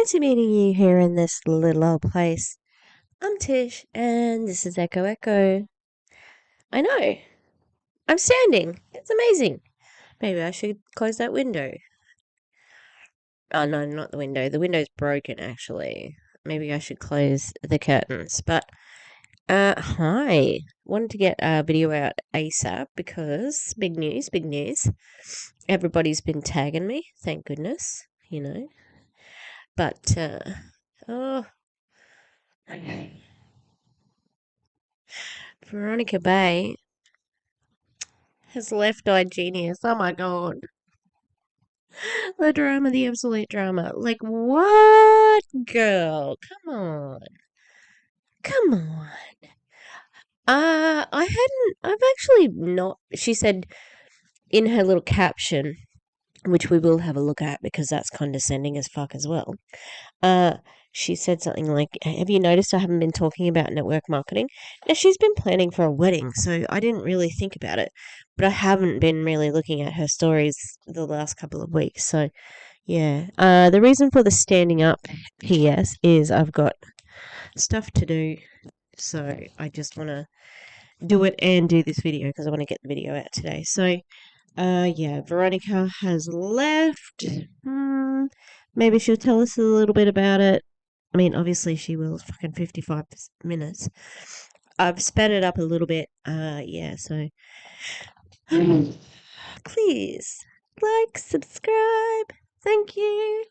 Fancy meeting you here in this little old place. I'm Tish, and this is Echo Echo. I know, I'm standing. It's amazing. Maybe I should close that window. Oh, no, not the window. The window's broken, actually. Maybe I should close the curtains. But, hi. Wanted to get a video out ASAP because big news, big news. Everybody's been tagging me, thank goodness, you know. But, oh, Veronica Bay has left iGenius. Oh my god. The drama, the absolute drama. Like, what? Girl, come on. Come on. I've actually not, she said in her little caption, which we will have a look at because that's condescending as fuck as well. She said something like, have you noticed I haven't been talking about network marketing? Now, she's been planning for a wedding, so I didn't really think about it. But I haven't been really looking at her stories the last couple of weeks. So, yeah. The reason for the standing up PS is I've got stuff to do. So, I just want to do it and do this video because I want to get the video out today. So, yeah, Veronica has left. Maybe she'll tell us a little bit about it. I mean, obviously she will. Fucking 55 minutes. I've sped it up a little bit. Yeah, so please like, subscribe. Thank you.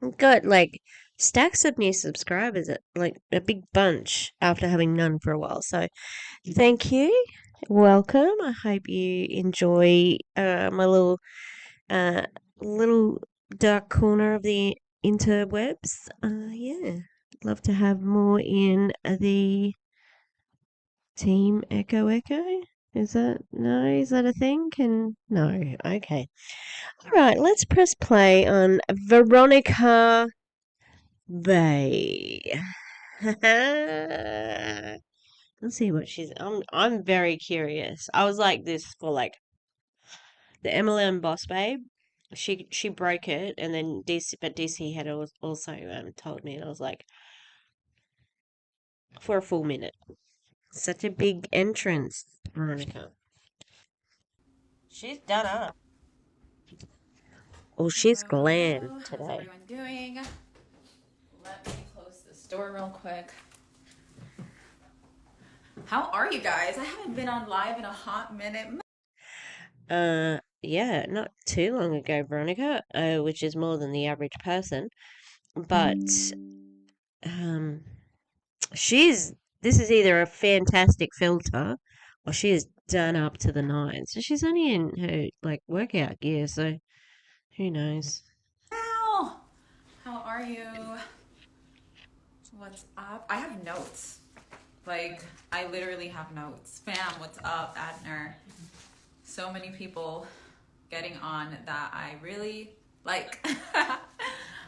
I've got like stacks of new subscribers, like a big bunch after having none for a while. So thank you. Welcome. I hope you enjoy my little dark corner of the interwebs. Yeah, love to have more in the team Echo Echo. Is that a thing? No, okay. All right, let's press play on Veronica Bay. Let's see what she's. I'm very curious. I was like this for like the MLM boss babe. She broke it, and then DC had also told me, and I was like, for a full minute. Such a big entrance, Veronica. She's done up. Oh, she's glam How's today. everyone doing? Let me close this door real quick. How are you guys? I haven't been on live in a hot minute. Yeah, not too long ago, Veronica, which is more than the average person. But, um, this is either a fantastic filter or she is done up to the nines. So she's only in her, like, workout gear, so who knows? Wow. How are you? What's up? I have notes. Like, I literally have notes. Fam, what's up, Adner? So many people getting on that I really like.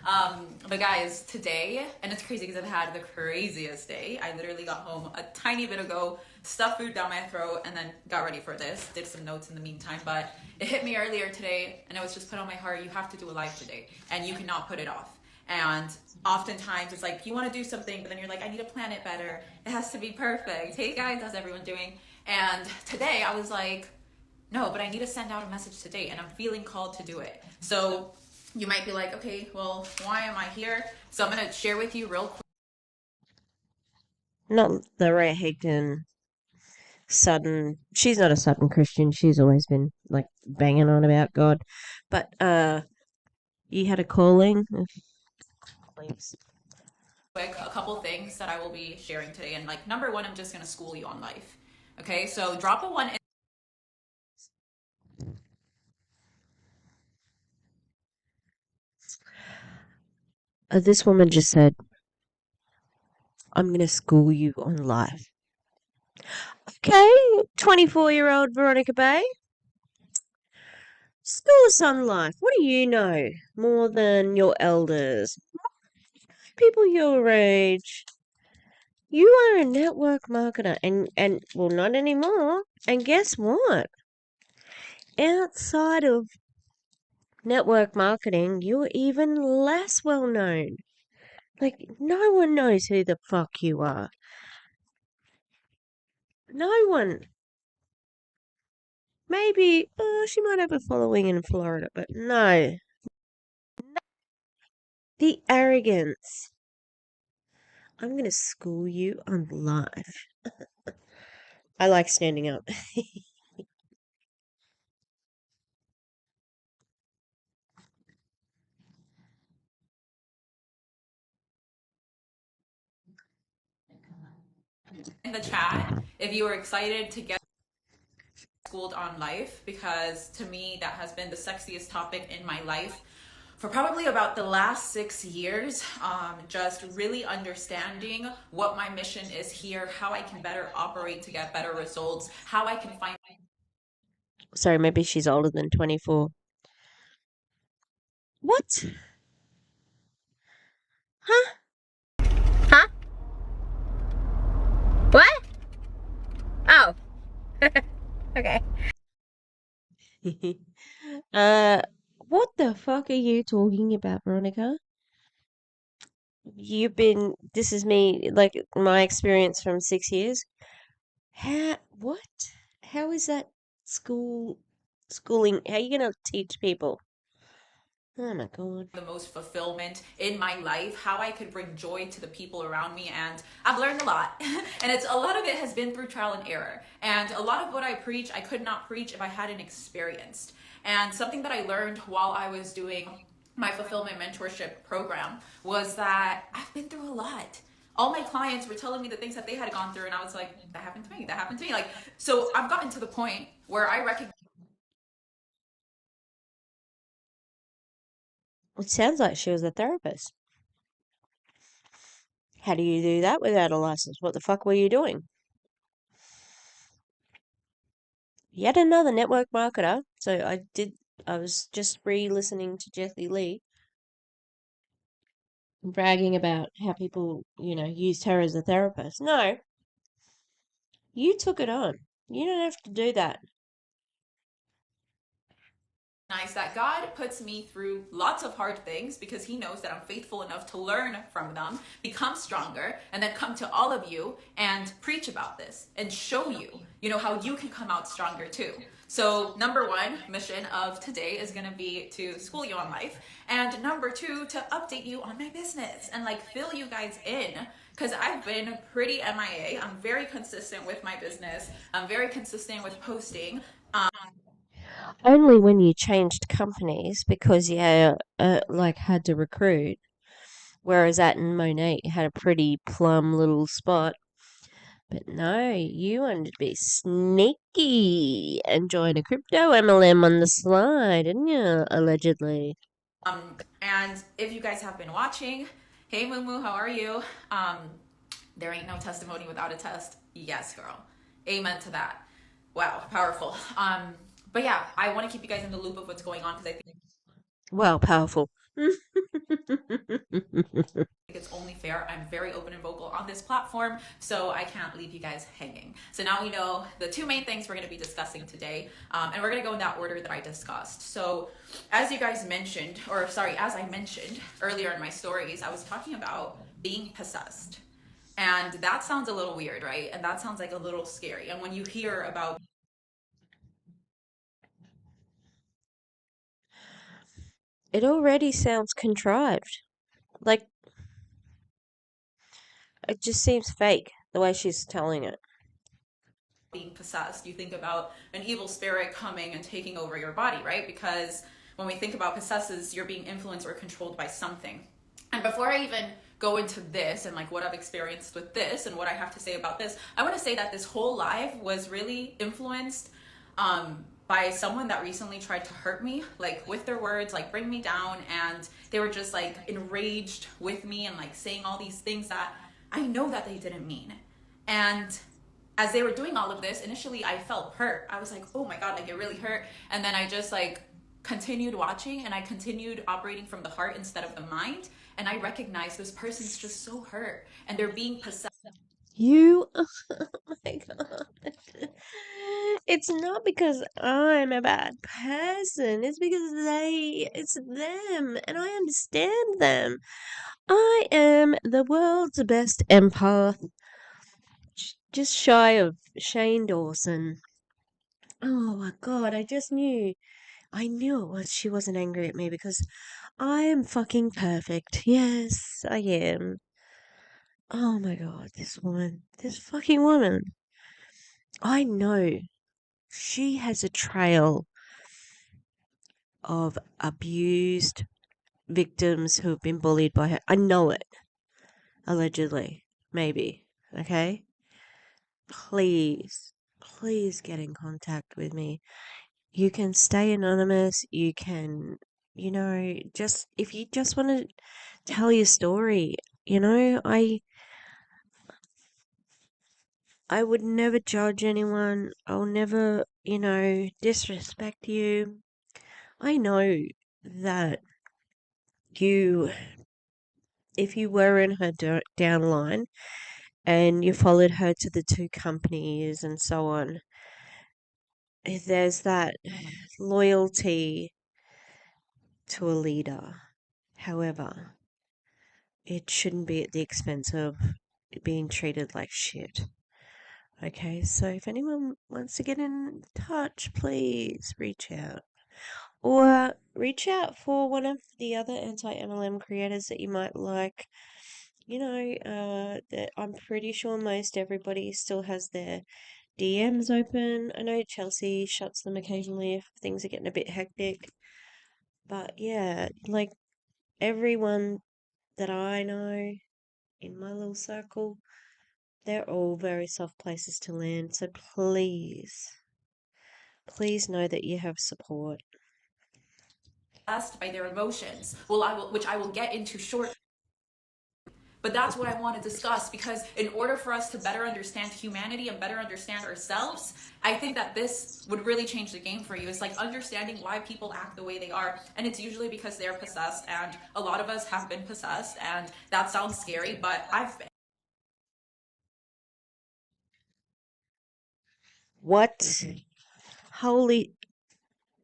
But guys, today, and it's crazy because I've had the craziest day. I literally got home a tiny bit ago, stuffed food down my throat, and then got ready for this. Did some notes in the meantime, but it hit me earlier today, and it was just put on my heart, you have to do a live today, and you cannot put it off. And oftentimes it's like you want to do something, but then you're like, I need to plan it better. It has to be perfect. Hey guys, how's everyone doing? And today I was like, no, but I need to send out a message today, and I'm feeling called to do it. So you might be like, okay, well, why am I here? So I'm going to share with you real quick. Not the Ray Higdon sudden. She's not a sudden Christian. She's always been, like, banging on about God. But, you had a calling? Please. A couple things that I will be sharing today. And like, number one, I'm just going to school you on life. Okay, so drop a one. This woman just said, I'm going to school you on life. Okay, 24-year-old Veronica Bay. School us on life. What do you know more than your elders? People your age. You are a network marketer and well, not anymore. And guess what? Outside of network marketing, you're even less well known. Like, no one knows who the fuck you are. No one. Maybe she might have a following in Florida, but no. The arrogance. I'm going to school you on live. I like standing up. In the chat if you were excited to get schooled on life, because to me that has been the sexiest topic in my life for probably about the last 6 years. Just really understanding what my mission is here, how I can better operate to get better results, how I can find. Sorry, maybe she's older than 24. What? Huh? Huh? What? Oh. Okay. What the fuck are you talking about, Veronica? This is me, like, my experience from 6 years. What? How is that schooling? How are you going to teach people? Oh my God. The most fulfillment in my life, how I could bring joy to the people around me, and I've learned a lot. And it's a lot of it has been through trial and error. And a lot of what I preach, I could not preach if I hadn't experienced. And something that I learned while I was doing my fulfillment mentorship program was that I've been through a lot. All my clients were telling me the things that they had gone through, and I was like, that happened to me, that happened to me. Like, so I've gotten to the point where I recognize. It sounds like she was a therapist. How do you do that without a license? What the fuck were you doing? Yet another network marketer. So I was just re-listening to Jessie Lee bragging about how people, used her as a therapist. No, you took it on. You don't have to do that. That God puts me through lots of hard things because he knows that I'm faithful enough to learn from them, become stronger, and then come to all of you and preach about this and show you, how you can come out stronger too. So number one mission of today is going to be to school you on life, and number two, to update you on my business and fill you guys in, because I've been pretty MIA. I'm very consistent with my business. I'm very consistent with posting. Only when you changed companies because you had to recruit. Whereas at Monet had a pretty plum little spot. But no, you wanted to be sneaky and join a crypto MLM on the slide, didn't you? Allegedly. And if you guys have been watching, hey Moo Moo, how are you? There ain't no testimony without a test. Yes, girl. Amen to that. Wow, powerful. But yeah, I want to keep you guys in the loop of what's going on because I think Well, powerful. it's only fair. I'm very open and vocal on this platform, so I can't leave you guys hanging. So now we know the two main things we're going to be discussing today, and we're going to go in that order that I discussed. So as you guys mentioned, as I mentioned earlier in my stories, I was talking about being possessed. And that sounds a little weird, right? And that sounds like a little scary. And when you hear about It already sounds contrived. Like, it just seems fake the way she's telling it. being possessed, you think about an evil spirit coming and taking over your body, right? Because when we think about possesses, you're being influenced or controlled by something. And before I even go into this and what I've experienced with this and what I have to say about this, I want to say that this whole life was really influenced by someone that recently tried to hurt me, with their words, bring me down, and they were just enraged with me and saying all these things that I know that they didn't mean. And as they were doing all of this, initially I felt hurt. I was like, oh my God, it really hurt. And then I just continued watching, and I continued operating from the heart instead of the mind. And I recognized this person's just so hurt and they're being possessed. Oh my God. It's not because I'm a bad person. It's because it's them, and I understand them. I am the world's best empath, just shy of Shane Dawson. Oh my god, I just knew. I knew it was she wasn't angry at me because I am fucking perfect. Yes, I am. Oh my god, this woman. This fucking woman. I know she has a trail of abused victims who have been bullied by her. I know it. Allegedly. Maybe. Okay? Please, please get in contact with me. You can stay anonymous. You can, just if you just want to tell your story, I would never judge anyone. I'll never, disrespect you. I know that you, if you were in her downline and you followed her to the two companies and so on, there's that loyalty to a leader. However, it shouldn't be at the expense of being treated like shit. Okay, so if anyone wants to get in touch, please reach out. Or reach out for one of the other anti-MLM creators that you might like. That I'm pretty sure most everybody still has their DMs open. I know Chelsea shuts them occasionally if things are getting a bit hectic. But yeah, like everyone that I know in my little circle, they're all very soft places to land. So please know that you have support. By their emotions, which I will get into shortly. But that's what I want to discuss, because in order for us to better understand humanity and better understand ourselves, I think that this would really change the game for you. It's like understanding why people act the way they are. And it's usually because they're possessed. And a lot of us have been possessed. And that sounds scary, but I've been. What? Holy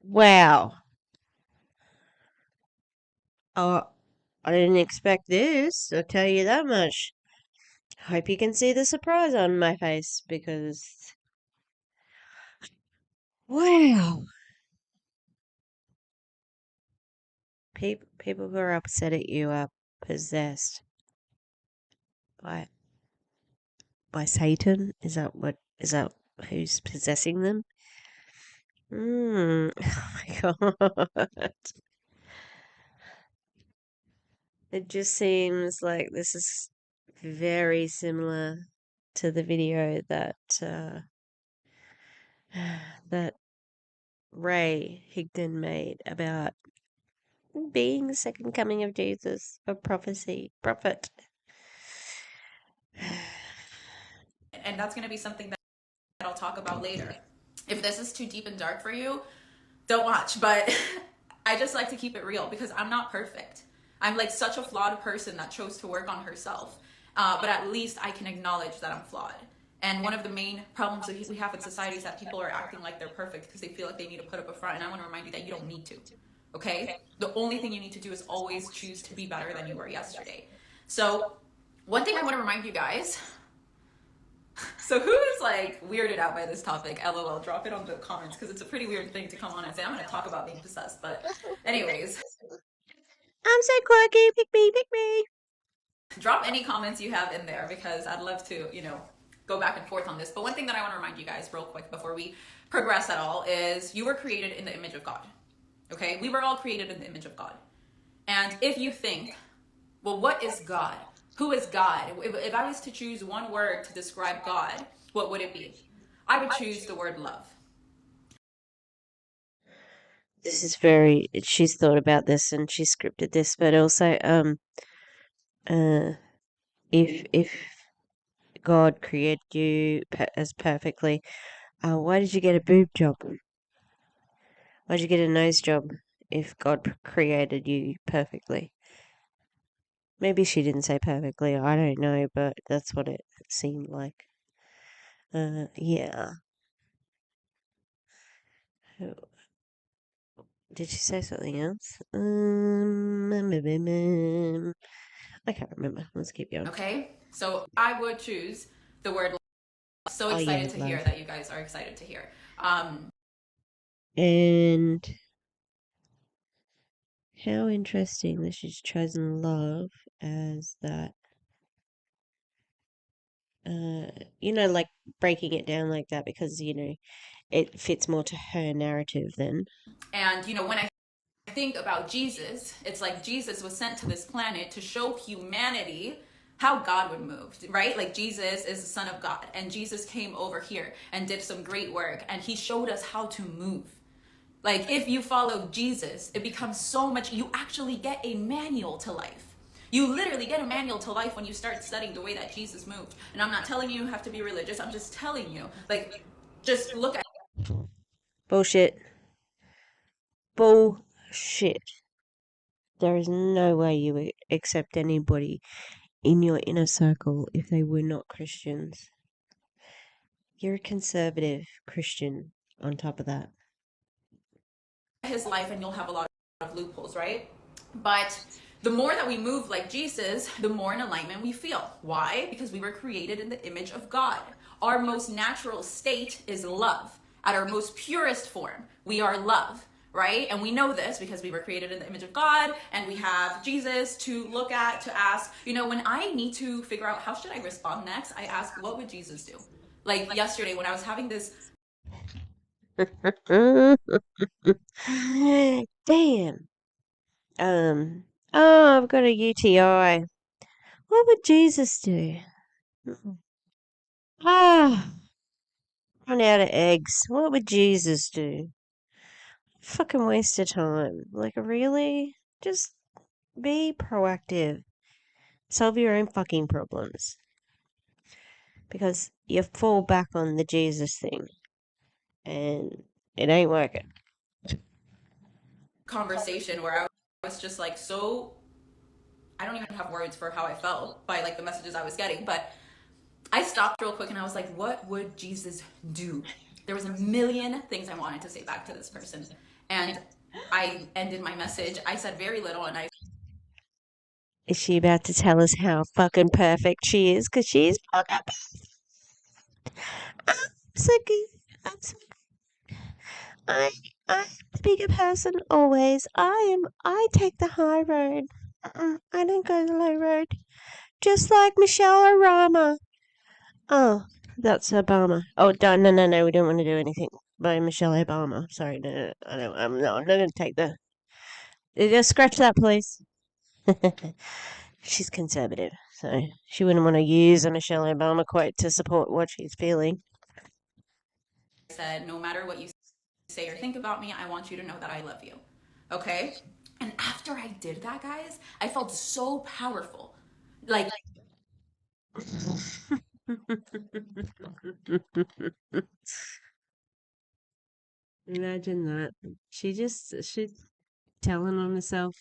wow. Oh, I didn't expect this, I'll tell you that much. Hope you can see the surprise on my face because wow. People who are upset at you are possessed by Satan. Is that who's possessing them? Oh my god. It just seems like this is very similar to the video that that Ray Higdon made about being the second coming of Jesus, a prophet. And that's going to be something that I'll talk about later. If this is too deep and dark for you, don't watch. But I just like to keep it real because I'm not perfect. I'm like such a flawed person that chose to work on herself. But at least I can acknowledge that I'm flawed. And one of the main problems that we have in society is that people are acting like they're perfect because they feel like they need to put up a front. And I want to remind you that you don't need to. Okay? The only thing you need to do is always choose to be better than you were yesterday. So, one thing I want to remind you guys. So who is like weirded out by this topic? LOL, drop it on the comments because it's a pretty weird thing to come on and say, I'm going to talk about being possessed. But anyways, I'm so quirky, pick me. drop any comments you have in there because I'd love to, go back and forth on this. But one thing that I want to remind you guys real quick before we progress at all is you were created in the image of God. Okay? We were all created in the image of God. And if you think, well, what is God? Who is God? If I was to choose one word to describe God, what would it be? I would choose the word love. This is she's thought about this and she scripted this, but also, if God created you as perfectly, why did you get a boob job? Why'd you get a nose job if God created you perfectly? Maybe she didn't say perfectly, I don't know, but that's what it seemed like. Yeah. Oh, did she say something else? I can't remember. Let's keep going. Okay, so I would choose the word love. So Oh yeah, excited to hear love. that you guys are excited to hear. And how interesting that she's chosen love as that. Like breaking it down like that because it fits more to her narrative then. And when I think about Jesus, it's like Jesus was sent to this planet to show humanity how God would move, right? Like Jesus is the Son of God, and Jesus came over here and did some great work, and he showed us how to move. Like if you follow Jesus, it becomes so much, you actually get a manual to life. You literally get a manual to life when you start studying the way that Jesus moved. And I'm not telling you have to be religious, I'm just telling you, like, just look at Bullshit. Bullshit. There is no way you would accept anybody in your inner circle if they were not Christians. You're a conservative Christian on top of that. his life and you'll have a lot of loopholes, right? But the more that we move like Jesus, the more in alignment we feel. Why? Because we were created in the image of God. Our most natural state is love. At our most purest form, we are love, right? And we know this because we were created in the image of God, and we have Jesus to look at, to ask. When I need to figure out how should I respond next, I ask, what would Jesus do? Like yesterday when I was having this Damn. I've got a UTI. What would Jesus do? Ah, run out of eggs. What would Jesus do? Fucking waste of time. Like, really? Just be proactive. Solve your own fucking problems. Because you fall back on the Jesus thing. And it ain't working. conversation where I was just like so I don't even have words for how I felt by like the messages I was getting, but I stopped real quick and I was like, what would Jesus do? There was a million things I wanted to say back to this person. And I ended my message. I said very little and I Is she about to tell us how fucking perfect she is? Because she's fucking so good. I'm so I I'm the bigger person always. I take the high road. I don't go the low road. Just like Michelle Obama. Oh, that's Obama. Oh, no. We don't want to do anything by Michelle Obama. Sorry, no. I don't. I'm not going to take the. Just scratch that, please. She's conservative, so she wouldn't want to use a Michelle Obama quote to support what she's feeling. said, no matter what you say or think about me, I want you to know that I love you. Okay? And after I did that, guys, I felt so powerful. Like Imagine that. She's telling on herself.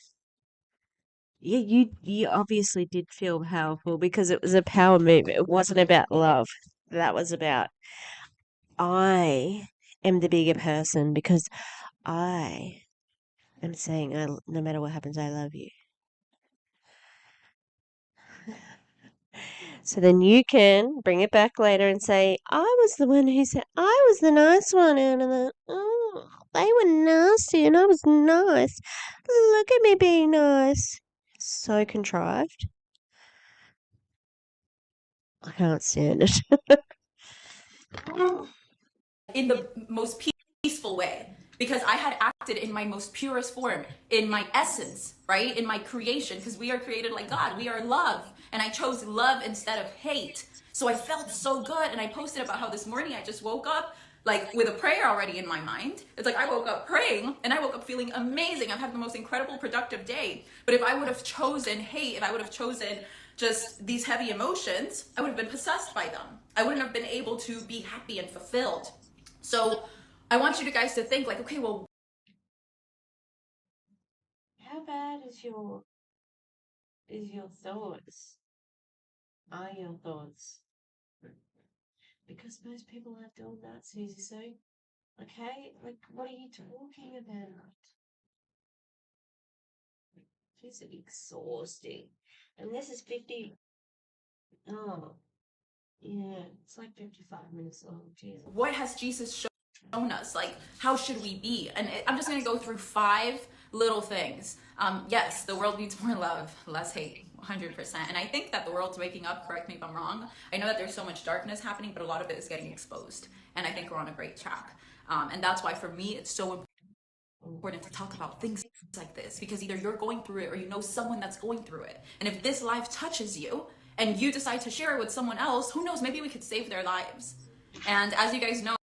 Yeah, you obviously did feel powerful because it was a power move. It wasn't about love. That was about I am the bigger person because I am saying no matter what happens, I love you. So then you can bring it back later and say, I was the one who said I was the nice one out of the. Oh, they were nasty and I was nice. Look at me being nice. So contrived. I can't stand it. in the most peaceful way because I had acted in my most purest form, in my essence, right? In my creation, because we are created like God. We are love. And I chose love instead of hate. So I felt so good. And I posted about how this morning I just woke up like with a prayer already in my mind. It's like I woke up praying and I woke up feeling amazing. I've had the most incredible, productive day. But if I would have chosen hate, if I would have chosen just these heavy emotions, I would have been possessed by them. I wouldn't have been able to be happy and fulfilled. So I want you guys to think like, okay, well, How bad is your thoughts? Are your thoughts? Because most people aren't doing that, Susie. So Okay? Like, what are you talking about? She's exhausting. And this is 50. Oh, yeah. It's like 55 minutes long. Jesus. What has Jesus shown us? Like, how should we be? And I'm just going to go through 5 little things. Yes, the world needs more love, less hate, 100%. And I think that the world's waking up, correct me if I'm wrong. I know that there's so much darkness happening, but a lot of it is getting exposed. And I think we're on a great track. And that's why for me, it's so important to talk about things like this, because either you're going through it or you know someone that's going through it. And if this life touches you and you decide to share it with someone else, who knows, maybe we could save their lives. And as you guys know,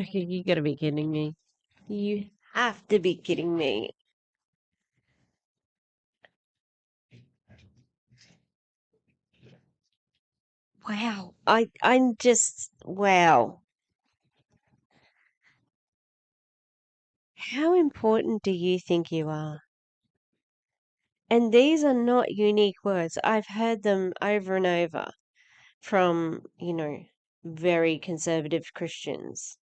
You gotta be kidding me. You have to be kidding me. Wow. I'm just, wow. How important do you think you are? And these are not unique words. I've heard them over and over from, very conservative Christians.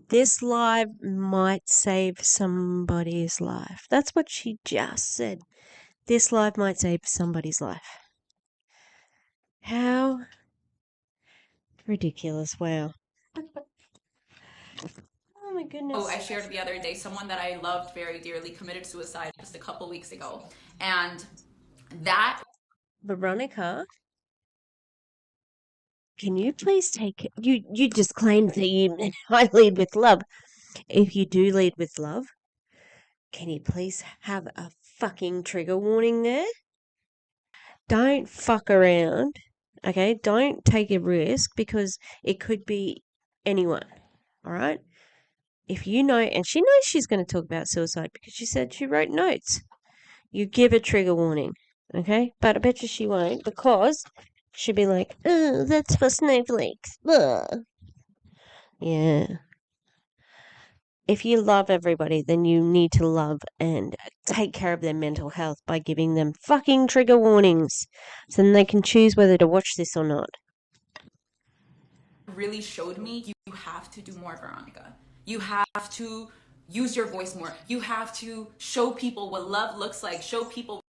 This live might save somebody's life. That's what she just said. This live might save somebody's life. How ridiculous. Wow. Oh my goodness. I shared the other day someone that I loved very dearly committed suicide just a couple weeks ago. And that Veronica, can you please take you just claimed that I lead with love. If you do lead with love, can you please have a fucking trigger warning there? Don't fuck around. Okay? Don't take a risk because it could be anyone. All right? If you know, and she knows she's going to talk about suicide because she said she wrote notes. You give a trigger warning, okay? But I bet you she won't because she'll be like, oh, that's for snowflakes. Ugh. Yeah. If you love everybody, then you need to love and take care of their mental health by giving them fucking trigger warnings so then they can choose whether to watch this or not. really showed me you have to do more, Veronica. You have to use your voice more. You have to show people what love looks like, show people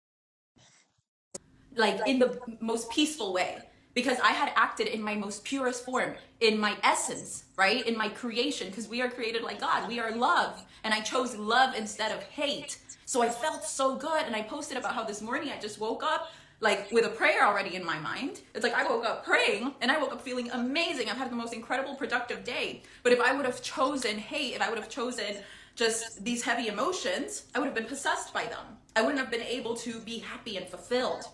like in the most peaceful way, because I had acted in my most purest form, in my essence, right? In my creation, because we are created like God. We are love. And I chose love instead of hate. So I felt so good. And I posted about how this morning I just woke up like with a prayer already in my mind. It's like I woke up praying and I woke up feeling amazing. I've had the most incredible, productive day. But if I would have chosen hate, if I would have chosen just these heavy emotions, I would have been possessed by them. I wouldn't have been able to be happy and fulfilled.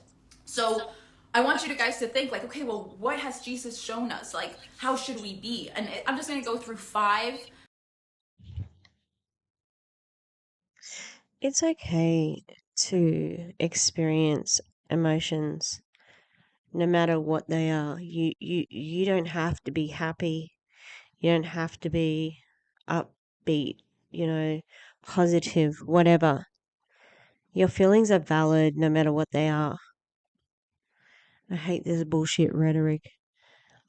So I want you guys to think like, okay, well, what has Jesus shown us? Like, how should we be? And I'm just going to go through 5. It's okay to experience emotions no matter what they are. You don't have to be happy. You don't have to be upbeat, positive, whatever. Your feelings are valid no matter what they are. I hate this bullshit rhetoric.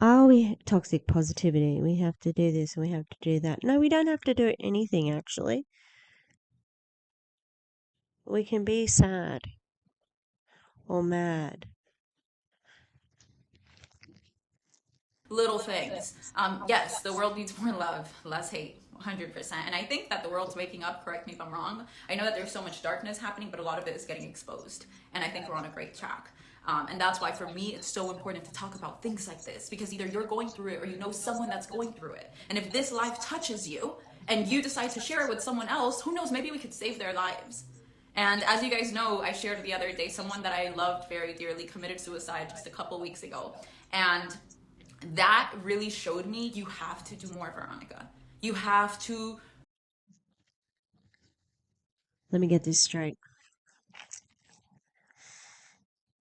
Oh, toxic positivity. We have to do this and we have to do that. No, we don't have to do anything actually. We can be sad or mad. Little things. Yes, the world needs more love, less hate, 100%. And I think that the world's waking up, correct me if I'm wrong. I know that there's so much darkness happening, but a lot of it is getting exposed. And I think we're on a great track. And that's why for me, it's so important to talk about things like this, because either you're going through it or you know someone that's going through it. And if this life touches you and you decide to share it with someone else, who knows, maybe we could save their lives. And as you guys know, I shared the other day someone that I loved very dearly committed suicide just a couple weeks ago. And that really showed me you have to do more, Veronica. You have to. Let me get this straight.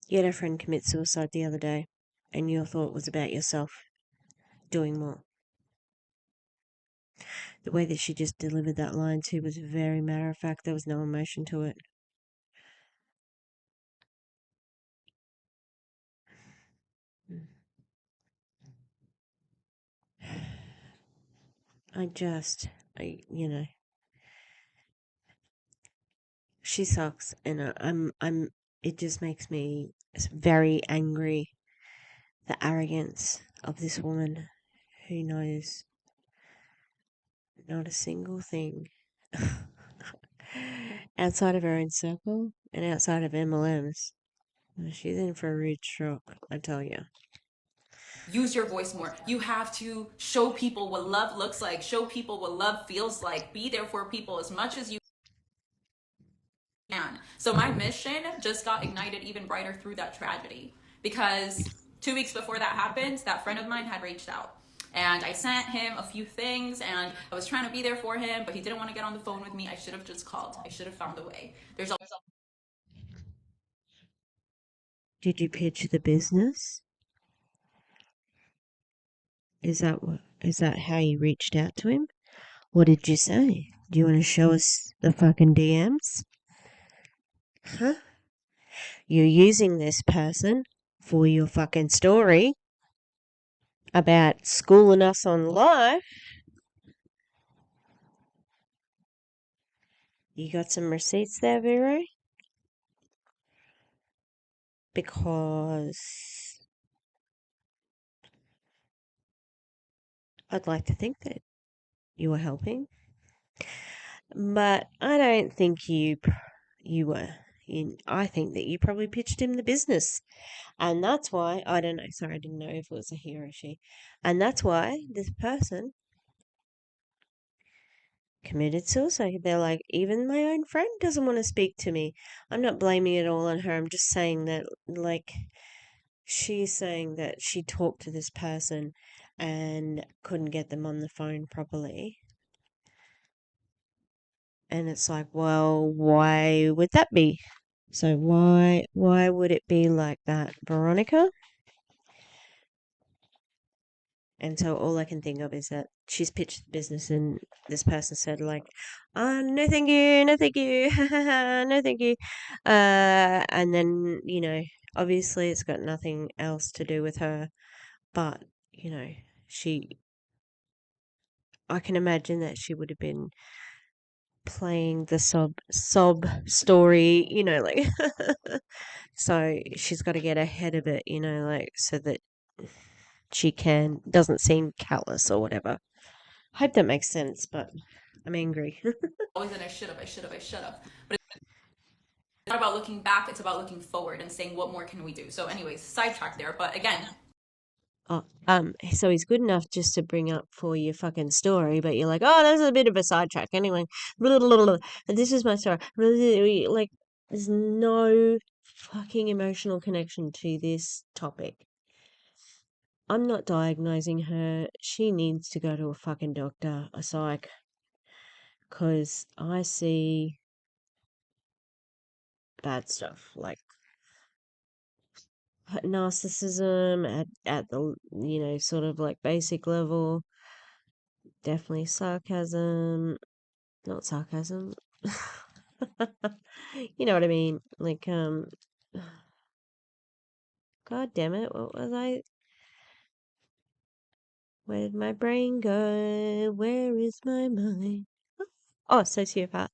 You had a friend commit suicide the other day, and your thought was about yourself doing more. The way that she just delivered that line too was very matter of fact. There was no emotion to it. I she sucks, and it just makes me very angry. The arrogance of this woman who knows not a single thing outside of her own circle and outside of MLMs. She's in for a rude shock, I tell you. Use your voice more. You have to show people what love looks like, show people what love feels like, be there for people as much as you can. So my mission just got ignited even brighter through that tragedy, because 2 weeks before that happened, that friend of mine had reached out. And I sent him a few things, and I was trying to be there for him, but he didn't want to get on the phone with me. I should have just called. I should have found a way. Did you pitch the business? Is that how you reached out to him? What did you say? Do you want to show us the fucking DMs? Huh? You're using this person for your fucking story about schooling us on life. You got some receipts there, Vero? Because I'd like to think that you were helping, but I don't think you were. I think that you probably pitched him the business, and that's why I don't know. Sorry, I didn't know if it was a he or a she, and that's why this person committed suicide. They're like, even my own friend doesn't want to speak to me. I'm not blaming it all on her. I'm just saying that, like, she's saying that she talked to this person and couldn't get them on the phone properly. And it's like, well, why would that be? So why would it be like that, Veronica? And so all I can think of is that she's pitched the business and this person said like, no thank you, no thank you, no thank you. And then, obviously it's got nothing else to do with her, but, I can imagine that she would have been playing the sob story, like so she's got to get ahead of it, like so that she doesn't seem callous or whatever. Hope that makes sense, but I'm angry. always in I should have. But it's not about looking back, it's about looking forward and saying, what more can we do? So anyways, sidetrack there. But again, So he's good enough just to bring up for your fucking story, but you're like, oh, that's a bit of a sidetrack. Anyway, this is my story. Like, there's no fucking emotional connection to this topic. I'm not diagnosing her. She needs to go to a fucking doctor, a psych, because I see bad stuff like narcissism at the sort of like basic level. Definitely sarcasm, not sarcasm. You know what I mean? Like God damn it, what was I? Where did my brain go? Where is my mind? Oh, sociopathic,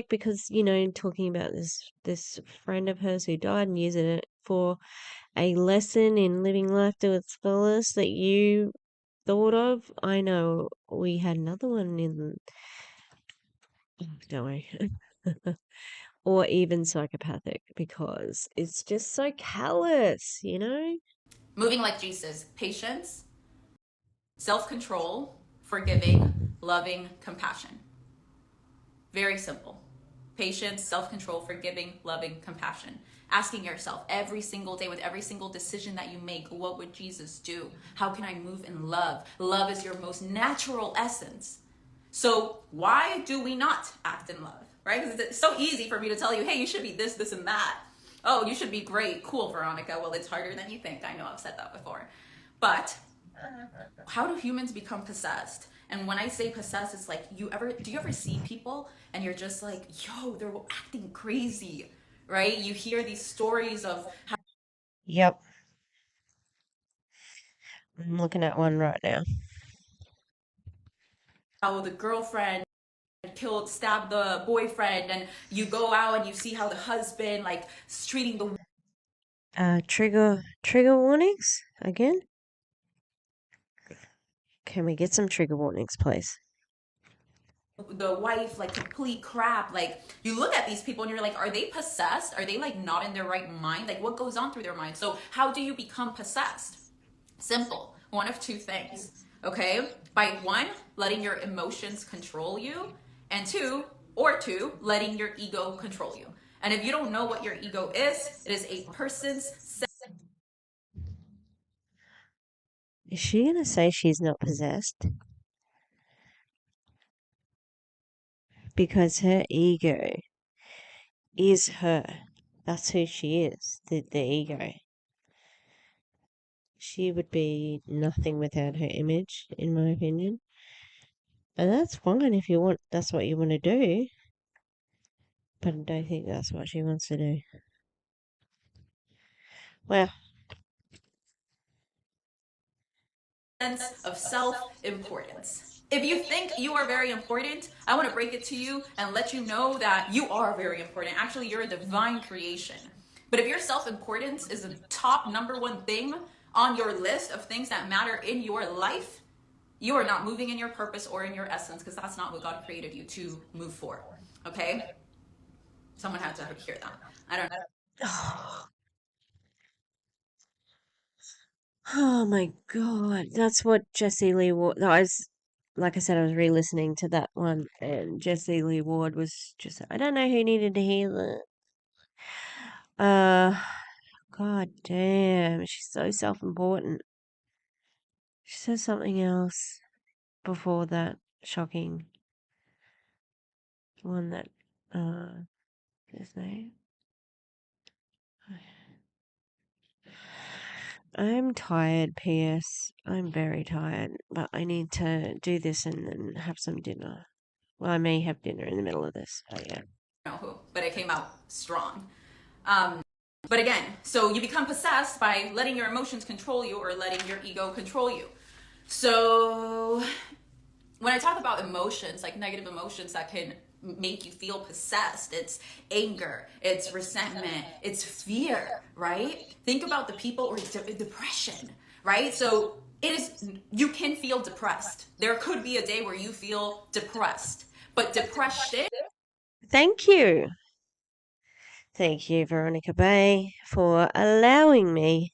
because talking about this friend of hers who died and using it for a lesson in living life to its fullest that you thought of. I know we had another one in. Don't worry. Or even psychopathic, because it's just so callous, moving like Jesus, patience, self-control, forgiving, loving, compassion. Very simple. Patience, self-control, forgiving, loving, compassion. Asking yourself every single day with every single decision that you make, what would Jesus do? How can I move in love? Love is your most natural essence. So why do we not act in love, right? Because it's so easy for me to tell you, hey, you should be this, this, and that. Oh, you should be great. Cool, Veronica. Well, it's harder than you think. I know I've said that before. But how do humans become possessed? And when I say possessed, it's like, do you ever see people and you're just like, yo, they're acting crazy, right? You hear these stories of Yep. I'm looking at one right now. how the girlfriend stabbed the boyfriend, and you go out and you see how the husband like is treating Trigger warnings again? Can we get some trigger warnings, please? the wife like complete crap. Like, you look at these people and you're like, are they possessed? Are they like not in their right mind? Like, what goes on through their mind? So how do you become possessed? Simple. One of two things. Okay? By one, letting your emotions control you, and two, letting your ego control you. And if you don't know what your ego is, it is a person's Is she gonna say she's not possessed? Because her ego is her. That's who she is, the ego. She would be nothing without her image, in my opinion. And that's fine if you want, that's what you want to do. But I don't think that's what she wants to do. Well, sense of self-importance. If you think you are very important, I want to break it to you and let you know that you are very important. Actually, you're a divine creation. But if your self-importance is the top number one thing on your list of things that matter in your life, you are not moving in your purpose or in your essence, because that's not what God created you to move for. Okay? Someone had to hear that. I don't know. oh my god, that's what Jesse Lee Ward. Like I said, I was re-listening to that one, and Jesse Lee Ward was just. I don't know who needed to hear that. God damn, she's so self-important. She says something else before that shocking one that. His name. I'm tired, P.S. I'm very tired, but I need to do this and then have some dinner. Well, I may have dinner in the middle of this. Oh, yeah. Know who, but it came out strong. But again, so you become possessed by letting your emotions control you or letting your ego control you. So when I talk about emotions, like negative emotions that can make you feel possessed, it's anger, it's resentment, it's fear, right? Think about the people, or depression, right? So you can feel depressed. There could be a day where you feel depressed, but depression. Thank you. Thank you, Veronica Bay, for allowing me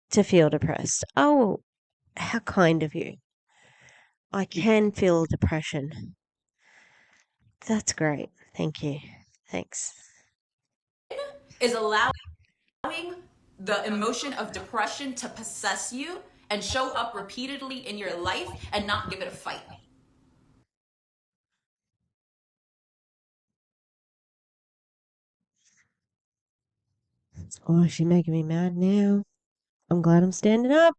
to feel depressed. Oh, how kind of you. I can feel depression. That's great. Thank you. Thanks. Is allowing the emotion of depression to possess you and show up repeatedly in your life and not give it a fight. Oh, she's making me mad now. I'm glad I'm standing up.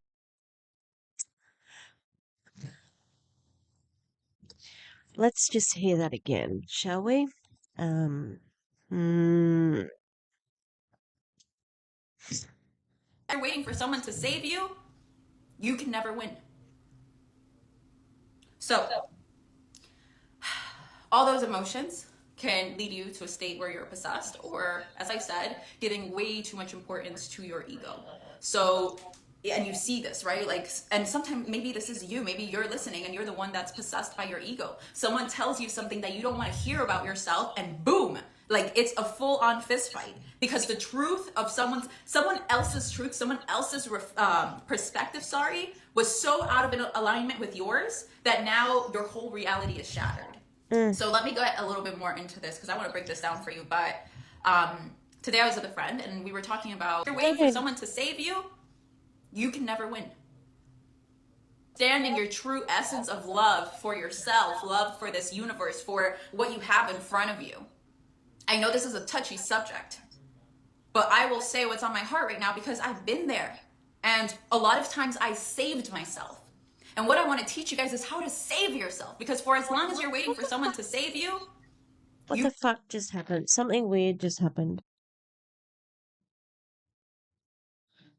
Let's just hear that again, shall we? Mm, You're waiting for someone to save you, you can never win. So, all those emotions can lead you to a state where you're possessed, or, as I said, giving way too much importance to your ego. So, and you see this, right? Like, and sometimes maybe this is you, maybe you're listening and you're the one that's possessed by your ego. Someone tells you something that you don't want to hear about yourself, and boom, like it's a full-on fist fight, because the truth of someone else's truth, someone else's perspective, was so out of alignment with yours that now your whole reality is shattered. So let me go a little bit more into this, because I want to break this down for you. But today I was with a friend and we were talking about, you're waiting for someone to save you, you can never win. Stand in your true essence of love for yourself, love for this universe, for what you have in front of you. I know this is a touchy subject, but I will say what's on my heart right now, because I've been there. And a lot of times I saved myself. And what I want to teach you guys is how to save yourself. Because for as long as you're waiting for someone to save you, What the fuck just happened? Something weird just happened.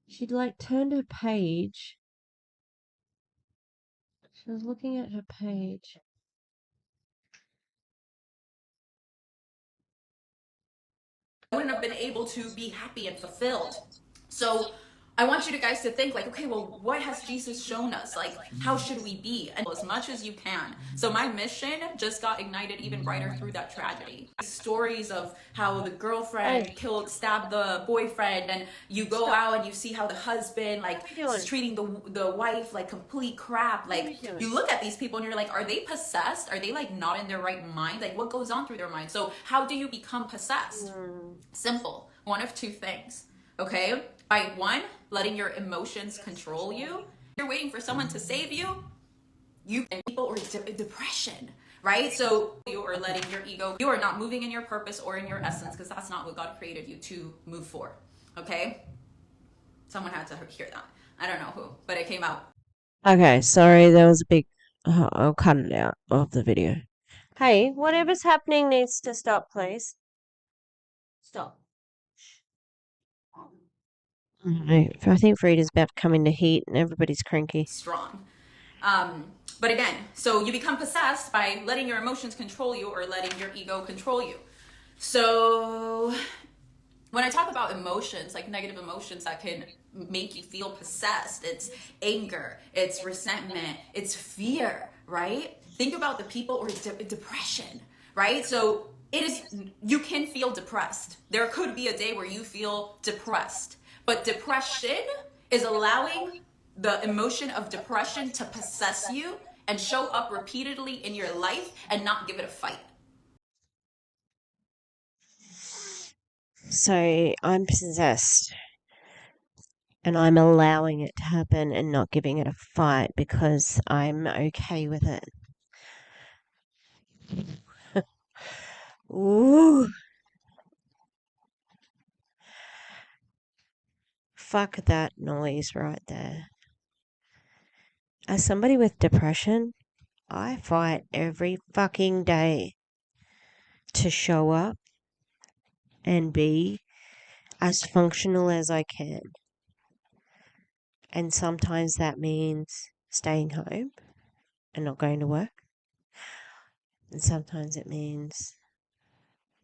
She'd like turned her page. She was looking at her page. I wouldn't have been able to be happy and fulfilled. So I want you guys to think like, okay, well, what has Jesus shown us? Like, how should we be? And as much as you can. So my mission just got ignited even brighter through that tragedy. Stories of how the girlfriend stabbed the boyfriend, and you go out and you see how the husband like is treating the wife like complete crap. Like, you look at these people and you're like, are they possessed? Are they like not in their right mind? Like, what goes on through their mind? So how do you become possessed? Simple. One of two things. Okay? By one, letting your emotions control you. You're waiting for someone to save you. People or depression, right? So you are letting your ego, you are not moving in your purpose or in your essence, because that's not what God created you to move for. Okay? Someone had to hear that. I don't know who, but it came out. Okay, sorry, there was a big. I'll cut it out of the video. Hey, whatever's happening needs to stop, please. Stop. I think Frida's about to come into heat and everybody's cranky. Strong. But again, so you become possessed by letting your emotions control you or letting your ego control you. So when I talk about emotions, like negative emotions that can make you feel possessed, it's anger, it's resentment, it's fear, right? Think about the people or depression, right? So you can feel depressed. There could be a day where you feel depressed, but depression is allowing the emotion of depression to possess you and show up repeatedly in your life and not give it a fight. So I'm possessed and I'm allowing it to happen and not giving it a fight because I'm okay with it. Ooh. Fuck that noise right there. As somebody with depression, I fight every fucking day to show up and be as functional as I can. And sometimes that means staying home and not going to work. And sometimes it means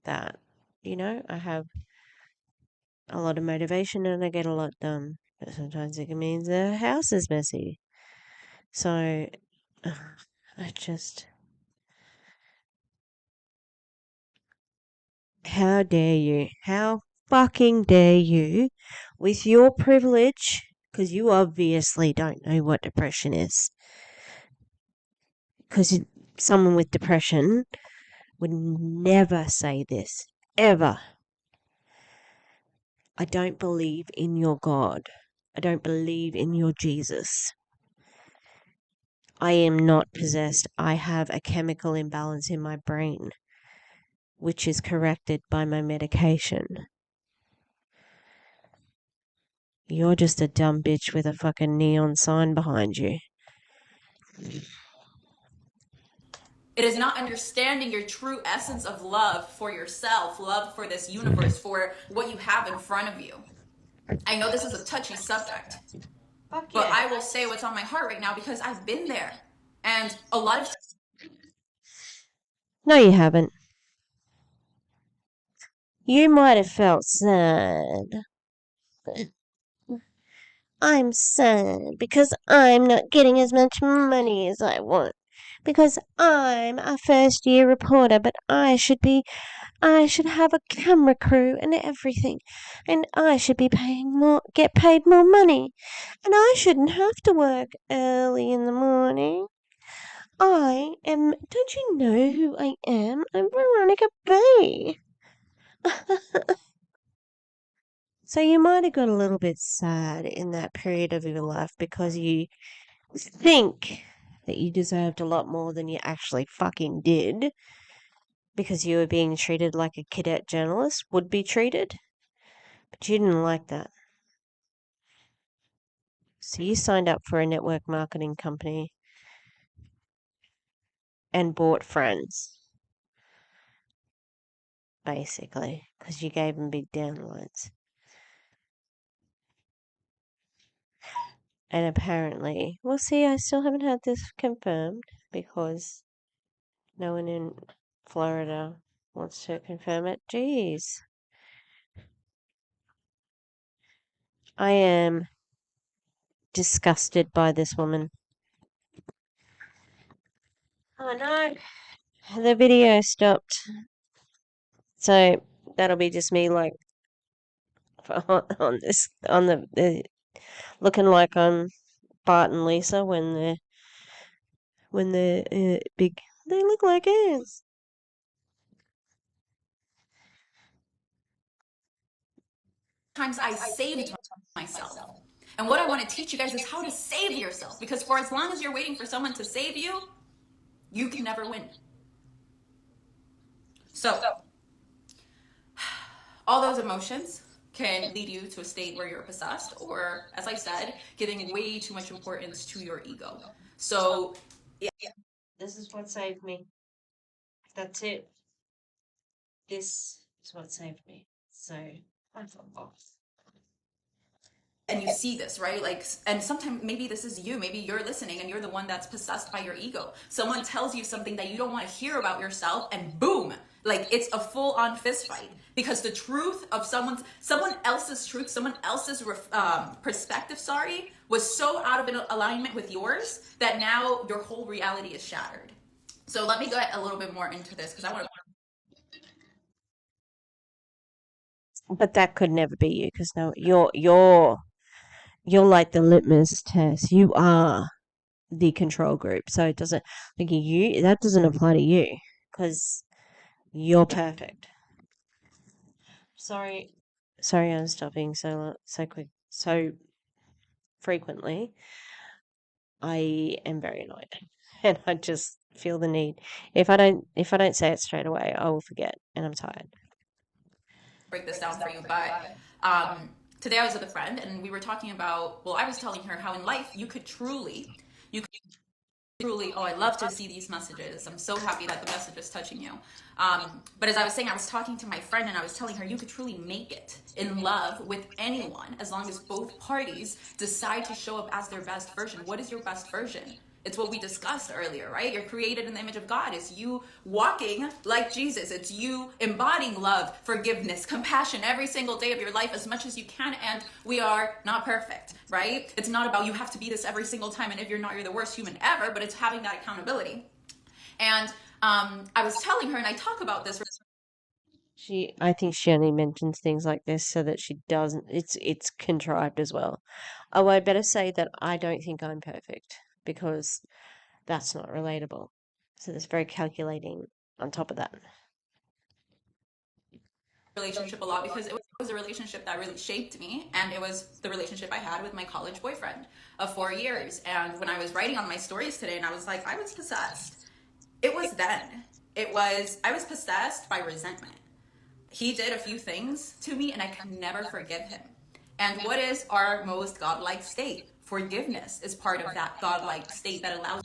that, I have a lot of motivation and I get a lot done. But sometimes it means the house is messy. So, how dare you? How fucking dare you, with your privilege, because you obviously don't know what depression is. Because someone with depression would never say this, ever. I don't believe in your God. I don't believe in your Jesus. I am not possessed. I have a chemical imbalance in my brain, which is corrected by my medication. You're just a dumb bitch with a fucking neon sign behind you. It is not understanding your true essence of love for yourself, love for this universe, for what you have in front of you. I know this is a touchy subject, but I will say what's on my heart right now because I've been there. And a lot of... No, you haven't. You might have felt sad. I'm sad because I'm not getting as much money as I want. Because I'm a first year reporter, but I should have a camera crew and everything. And I should be get paid more money. And I shouldn't have to work early in the morning. Don't you know who I am? I'm Veronica Bay. So you might have got a little bit sad in that period of your life because you think that you deserved a lot more than you actually fucking did because you were being treated like a cadet journalist would be treated, but you didn't like that. So you signed up for a network marketing company and bought friends, basically, because you gave them big downloads. And apparently, well, see, I still haven't had this confirmed because no one in Florida wants to confirm it. Jeez. I am disgusted by this woman. Oh no, the video stopped. So that'll be just me, like, on this, on the looking like I'm Bart and Lisa when they're big. They look like ants. Times I saved myself. And what I want to teach you guys is how to save yourself. Because for as long as you're waiting for someone to save you, you can never win. So, all those emotions can lead you to a state where you're possessed, or, as I said, giving way too much importance to your ego. So, This is what saved me. That's it. This is what saved me. So I'm off. and you see this, right? Like, and sometimes maybe this is you, maybe you're listening and you're the one that's possessed by your ego. Someone tells you something that you don't want to hear about yourself, and boom, like it's a full-on fist fight, because the truth of someone else's truth, someone else's perspective, was so out of alignment with yours that now your whole reality is shattered. So let me get a little bit more into this, because I want to. But that could never be you, because no, you're like the litmus test. You are the control group. So it doesn't, like, that doesn't apply to you, because you're perfect. Sorry, I'm stopping so quick, so frequently. I am very annoyed, and I just feel the need. If I don't say it straight away, I will forget, and I'm tired. Break this down for you, but today I was with a friend and we were talking about, well, I was telling her how in life you could truly, oh, I love to see these messages. I'm so happy that the message is touching you. But as I was saying, I was talking to my friend and I was telling her you could truly make it in love with anyone as long as both parties decide to show up as their best version. What is your best version? It's what we discussed earlier, right? You're created in the image of God. It's you walking like Jesus. It's you embodying love, forgiveness, compassion every single day of your life as much as you can. And we are not perfect, right? It's not about you have to be this every single time. And if you're not, you're the worst human ever, but it's having that accountability. And I was telling her, and I talk about this. I think she only mentions things like this so that she doesn't. It's contrived as well. Oh, I better say that I don't think I'm perfect, because that's not relatable. So that's very calculating on top of that. Relationship a lot, because it was a relationship that really shaped me, and it was the relationship I had with my college boyfriend of 4 years. And when I was writing on my stories today and I was like, I was possessed, it was then. I was possessed by resentment. He did a few things to me and I can never forgive him. And what is our most godlike state? Forgiveness is part of that godlike state that allows.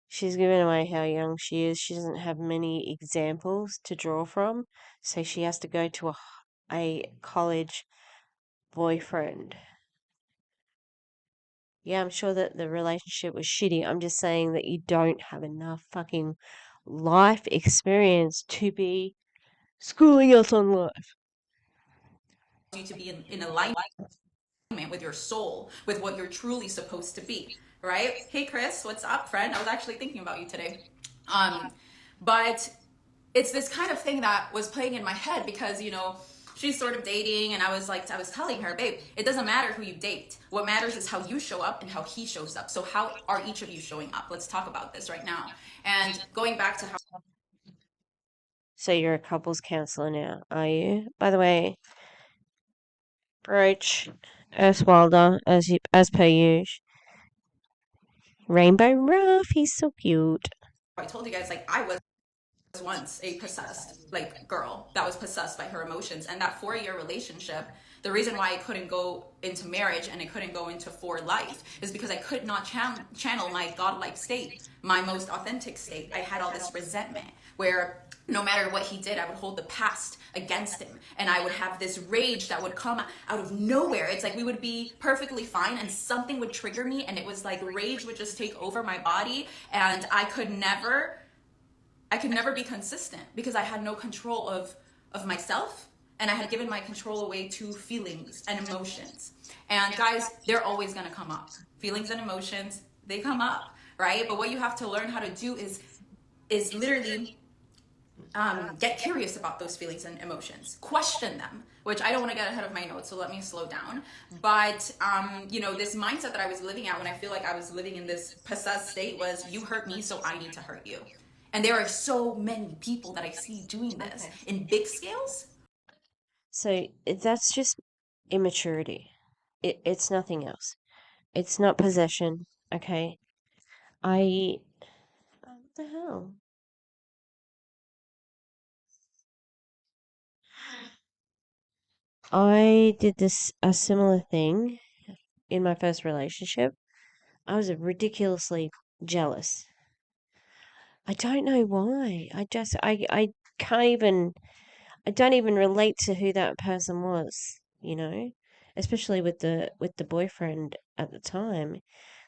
She's given away how young she is. She doesn't have many examples to draw from, so she has to go to a college boyfriend. Yeah, I'm sure that the relationship was shitty. I'm just saying that you don't have enough fucking life experience to be schooling us on life. You to be in alignment with your soul, with what you're truly supposed to be, right? Hey Chris, what's up, friend? I was actually thinking about you today. But it's this kind of thing that was playing in my head, because she's sort of dating, and I was telling her, babe, it doesn't matter who you date. What matters is how you show up and how he shows up. So how are each of you showing up? Let's talk about this right now. And going back to how. So you're a couples counselor now, are you? By the way, Brooch, Earthwilder, as per usual. Rainbow Ruff, he's so cute. I told you guys, like, I was once a possessed, like, girl that was possessed by her emotions. And that 4-year relationship, the reason why I couldn't go into marriage and I couldn't go into for life is because I could not channel my godlike state, my most authentic state, I had all this resentment where no matter what he did, I would hold the past against him. And I would have this rage that would come out of nowhere. It's like we would be perfectly fine and something would trigger me, and it was like rage would just take over my body, and I could never be consistent because I had no control of myself, and I had given my control away to feelings and emotions. And guys, they're always going to come up. Feelings and emotions, they come up, right? But what you have to learn how to do is literally get curious about those feelings and emotions, question them, which I don't want to get ahead of my notes, so let me slow down. But this mindset that I was living at when I feel like I was living in this possessed state was, you hurt me, so I need to hurt you. And there are so many people that I see doing this in big scales. So that's just immaturity. It's nothing else. It's not possession, okay? What the hell? I did a similar thing in my first relationship. I was ridiculously jealous. I don't know why. I can't even, I don't even relate to who that person was, especially with the boyfriend at the time,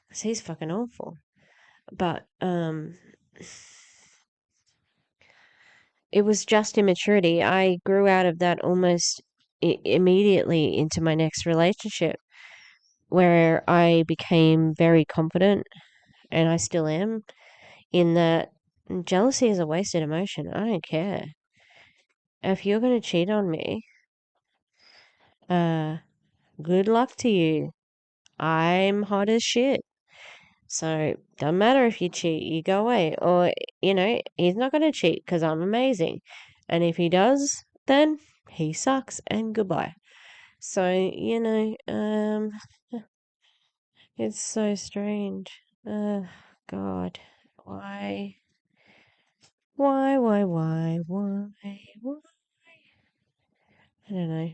'cause he's fucking awful. But it was just immaturity. I grew out of that almost immediately into my next relationship, where I became very confident, and I still am, in that jealousy is a wasted emotion. I don't care. If you're going to cheat on me, uh, good luck to you. I'm hot as shit. So, doesn't matter if you cheat, you go away. Or, he's not going to cheat because I'm amazing. And if he does, then he sucks and goodbye. So, it's so strange. God. Why? Why? I don't know.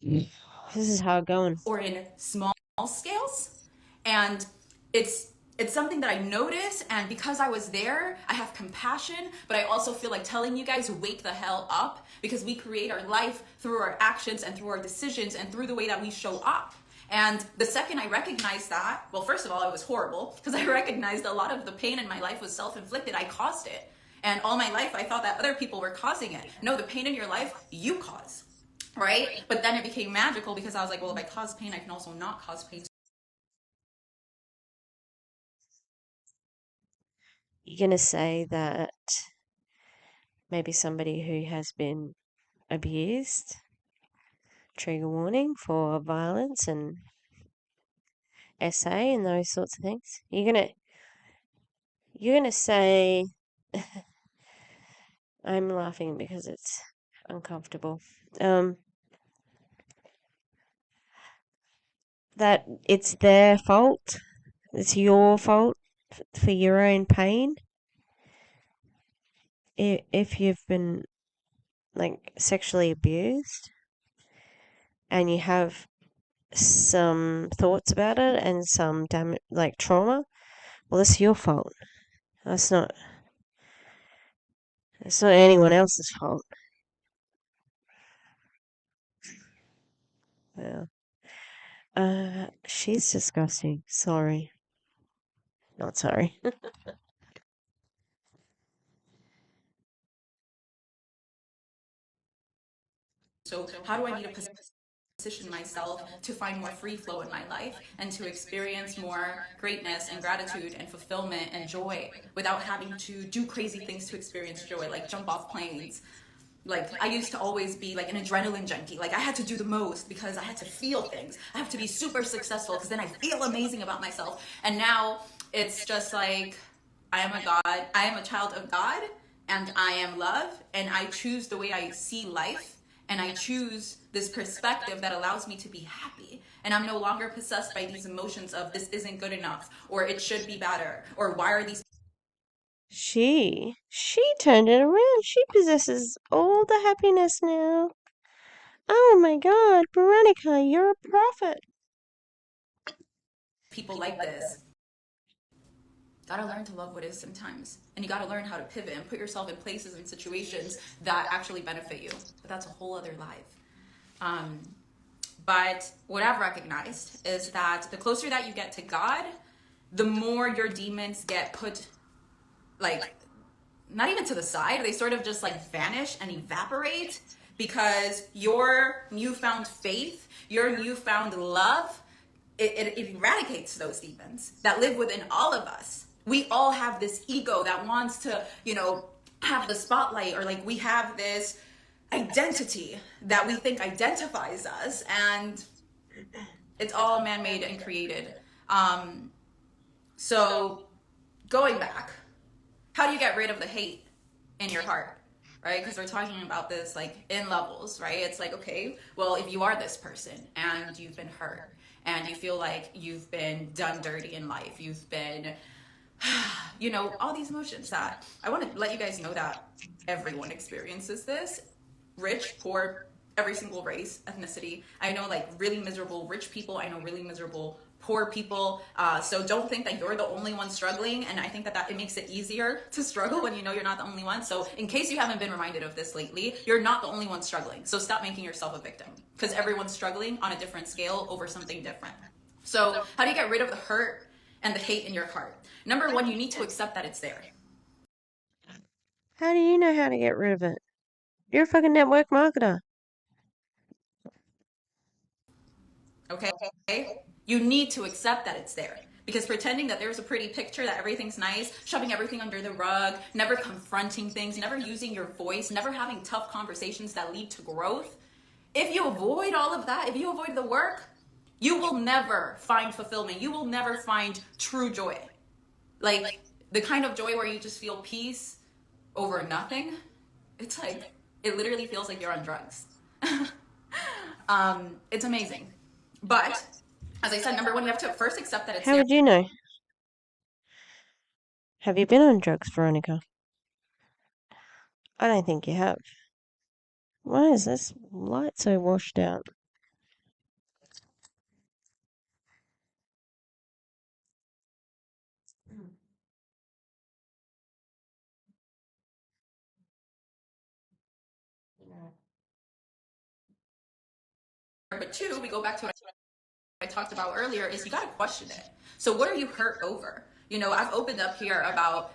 This is hard going. Or in small scales. And it's something that I notice, and because I was there, I have compassion, but I also feel like telling you guys, wake the hell up, because we create our life through our actions and through our decisions and through the way that we show up. And the second I recognized that, well, first of all, it was horrible because I recognized a lot of the pain in my life was self-inflicted. I caused it. And all my life, I thought that other people were causing it. No, the pain in your life, you cause. Right? But then it became magical because I was like, well, if I cause pain, I can also not cause pain. You're going to say that maybe somebody who has been abused, trigger warning for violence and SA and those sorts of things. You're gonna say, I'm laughing because it's uncomfortable. That it's their fault. It's your fault for your own pain. If you've been like sexually abused and you have some thoughts about it and some like trauma, well, that's your fault. That's not. It's not anyone else's fault. Yeah. She's disgusting. Sorry. Not sorry. So how do I need to position myself to find more free flow in my life and to experience more greatness and gratitude and fulfillment and joy without having to do crazy things to experience joy, like jump off planes? Like, I used to always be like an adrenaline junkie. Like, I had to do the most because I had to feel things. I have to be super successful because then I feel amazing about myself. And now it's just like, I am a God, I am a child of God, and I am love, and I choose the way I see life, and I choose this perspective that allows me to be happy. And I'm no longer possessed by these emotions of this isn't good enough, or it should be better, or why are these She turned it around. She possesses all the happiness now. Oh my God, Veronica, you're a prophet. people like this? gotta learn to love what is sometimes. And you gotta learn how to pivot and put yourself in places and situations that actually benefit you. But that's a whole other life. But what I've recognized is that the closer that you get to God, the more your demons get put, like, not even to the side, they sort of just like vanish and evaporate, because your newfound faith, your newfound love, it eradicates those demons that live within all of us. We all have this ego that wants to, have the spotlight, or like we have this identity that we think identifies us, and it's all man-made and created. So going back, how do you get rid of the hate in your heart, right? Because we're talking about this like in levels, right? It's like, okay, well, if you are this person and you've been hurt and you feel like you've been done dirty in life, you've been, all these emotions, that I want to let you guys know that everyone experiences this. Rich, poor, every single race, ethnicity. I know like really miserable rich people. I know really miserable poor people. So don't think that you're the only one struggling. And I think that it makes it easier to struggle when you know you're not the only one. So in case you haven't been reminded of this lately, you're not the only one struggling. So stop making yourself a victim, because everyone's struggling on a different scale over something different. So how do you get rid of the hurt and the hate in your heart? Number one, you need to accept that it's there. How do you know how to get rid of it? You're a fucking network marketer. Okay? You need to accept that it's there. Because pretending that there's a pretty picture, that everything's nice, shoving everything under the rug, never confronting things, never using your voice, never having tough conversations that lead to growth, if you avoid all of that, if you avoid the work, you will never find fulfillment. You will never find true joy. Like the kind of joy where you just feel peace over nothing. It's like, it literally feels like you're on drugs. It's amazing. But as I said, number one, you have to first accept that it's How there. would you know? Have you been on drugs, Veronica? I don't think you have. Why is this light so washed out? But two, we go back to what I talked about earlier, is you got to question it. So what are you hurt over? I've opened up here about,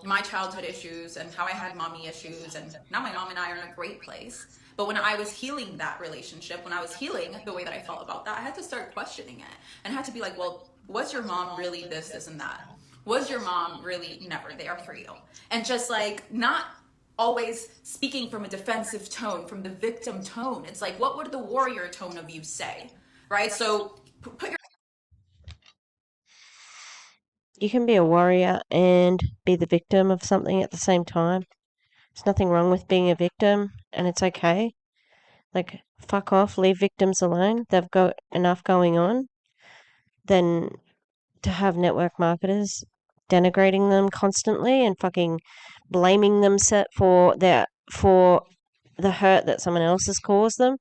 my childhood issues and how I had mommy issues, and now my mom and I are in a great place. But when I was healing that relationship, when I was healing the way that I felt about that, I had to start questioning it, and I had to be like, well, was your mom really this, and that? Was your mom really never there for you? And just like not always speaking from a defensive tone, from the victim tone. It's like, what would the warrior tone of you say? Right? So put your You can be a warrior and be the victim of something at the same time. There's nothing wrong with being a victim, and it's okay. Like, fuck off, leave victims alone. They've got enough going on than to have network marketers denigrating them constantly and fucking blaming them for the hurt that someone else has caused them.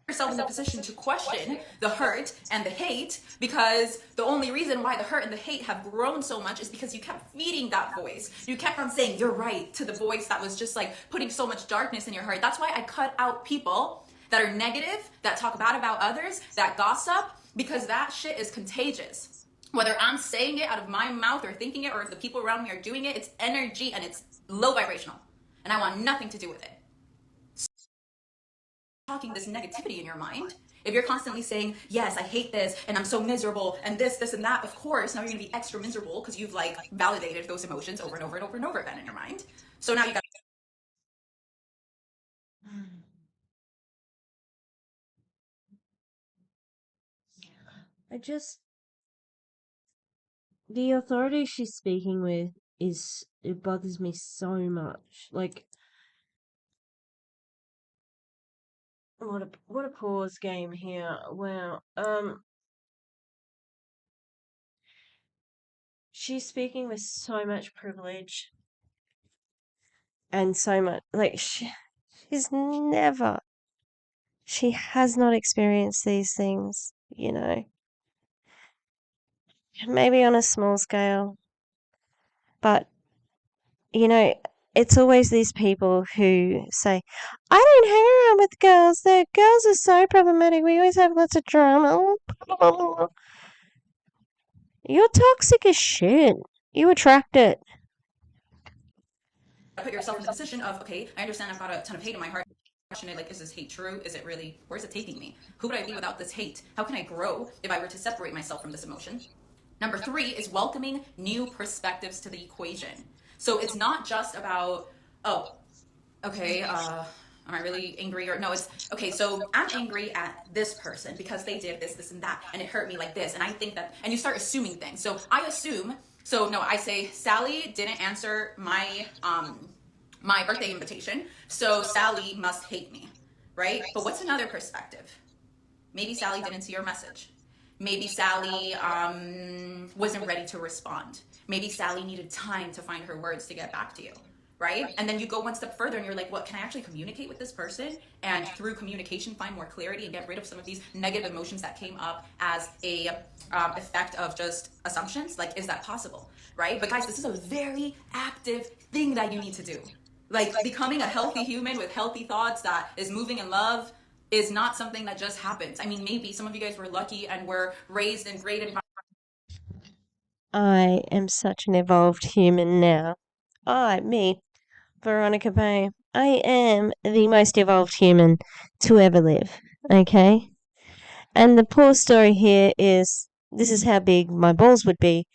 yourself in the position to question the hurt and the hate, because the only reason why the hurt and the hate have grown so much is because you kept feeding that voice. You kept on saying you're right to the voice that was just like putting so much darkness in your heart. That's why I cut out people that are negative, that talk bad about others, that gossip, because that shit is contagious. Whether I'm saying it out of my mouth or thinking it, or if the people around me are doing it, it's energy and it's low vibrational, and I want nothing to do with it. Talking this negativity in your mind, if you're constantly saying, yes, I hate this and I'm so miserable and this and that, of course now you're going to be extra miserable, because you've like validated those emotions over and over and over and over again in your mind. So now you got The authority she's speaking with it bothers me so much. Like, what a pause game here. Wow. She's speaking with so much privilege and so much, like, she's never, she has not experienced these things, you know. maybe on a small scale, but you know, it's always these people who say, I don't hang around with girls. The girls are so problematic. We always have lots of drama. You're toxic as shit. You attract it. Put yourself in the position of, okay, I understand I've got a ton of hate in my heart. Question it, like, is this hate true? Is it really, where's it taking me? Who would I be without this hate? How can I grow if I were to separate myself from this emotion? Number 3 is welcoming new perspectives to the equation. So it's not just about, oh, okay, am I really angry? Or no, it's, okay, so I'm angry at this person because they did this, this, and that, and it hurt me like this. And I think that, and you start assuming things. So I assume, so no, I say, Sally didn't answer my birthday invitation, so Sally must hate me, right? But what's another perspective? Maybe Sally didn't see your message. Maybe Sally wasn't ready to respond. Maybe Sally needed time to find her words to get back to you, right? And then you go one step further and you're like, what, can I actually communicate with this person? And through communication, find more clarity and get rid of some of these negative emotions that came up as a effect of just assumptions. Like, is that possible, right? But guys, this is a very active thing that you need to do. Like, becoming a healthy human with healthy thoughts that is moving in love is not something that just happens. I mean, maybe some of you guys were lucky and were raised in great environments. I am such an evolved human now. Me, Veronica Bay. I am the most evolved human to ever live. Okay? And the poor story here is this is how big my balls would be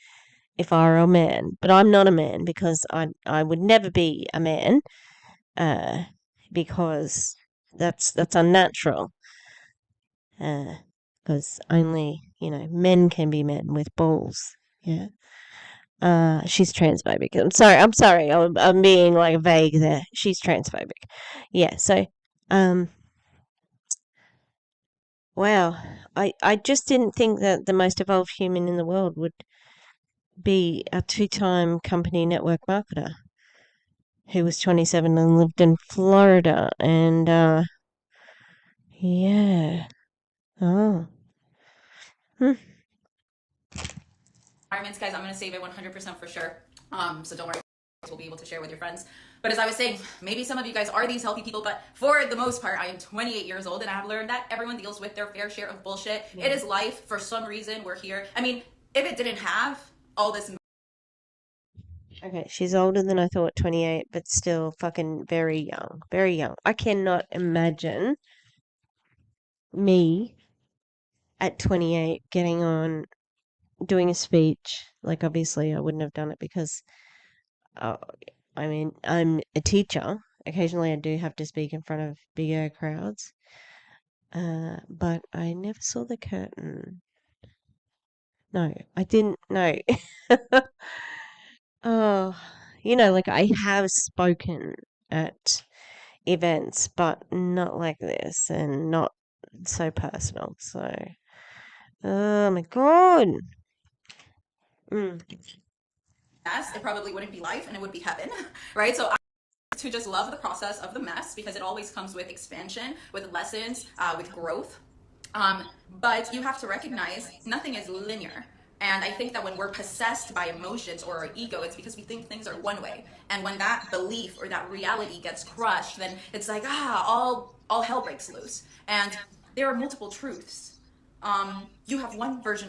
if I were a man. But I'm not a man because I would never be a man because that's unnatural. Because only, men can be men with balls. Yeah. She's transphobic. I'm sorry. I'm being like vague there. She's transphobic. Yeah. So, um, wow. I just didn't think that the most evolved human in the world would be a 2-time company network marketer who was 27 and lived in Florida. And, yeah. Oh. Hmm. Guys, I'm going to save it 100% for sure. So don't worry, we'll be able to share with your friends. But as I was saying, maybe some of you guys are these healthy people, but for the most part, I am 28 years old and I have learned that everyone deals with their fair share of bullshit. Yeah. It is life. For some reason, we're here. I mean, if it didn't have all this. Okay, she's older than I thought, 28, but still fucking very young. Very young. I cannot imagine me at 28 getting on doing a speech. Like, obviously, I wouldn't have done it because, uh, I mean, I'm a teacher. Occasionally, I do have to speak in front of bigger crowds. But I never saw the curtain. No, I didn't. No. Oh, like I have spoken at events, but not like this and not so personal. So, oh my god. Mm. Mess, it probably wouldn't be life and it would be heaven, right? So to just love the process of the mess because it always comes with expansion, with lessons, with growth. But you have to recognize nothing is linear. And I think that when we're possessed by emotions or our ego, it's because we think things are one way. And when that belief or that reality gets crushed, then it's like, all hell breaks loose. And there are multiple truths. You have one version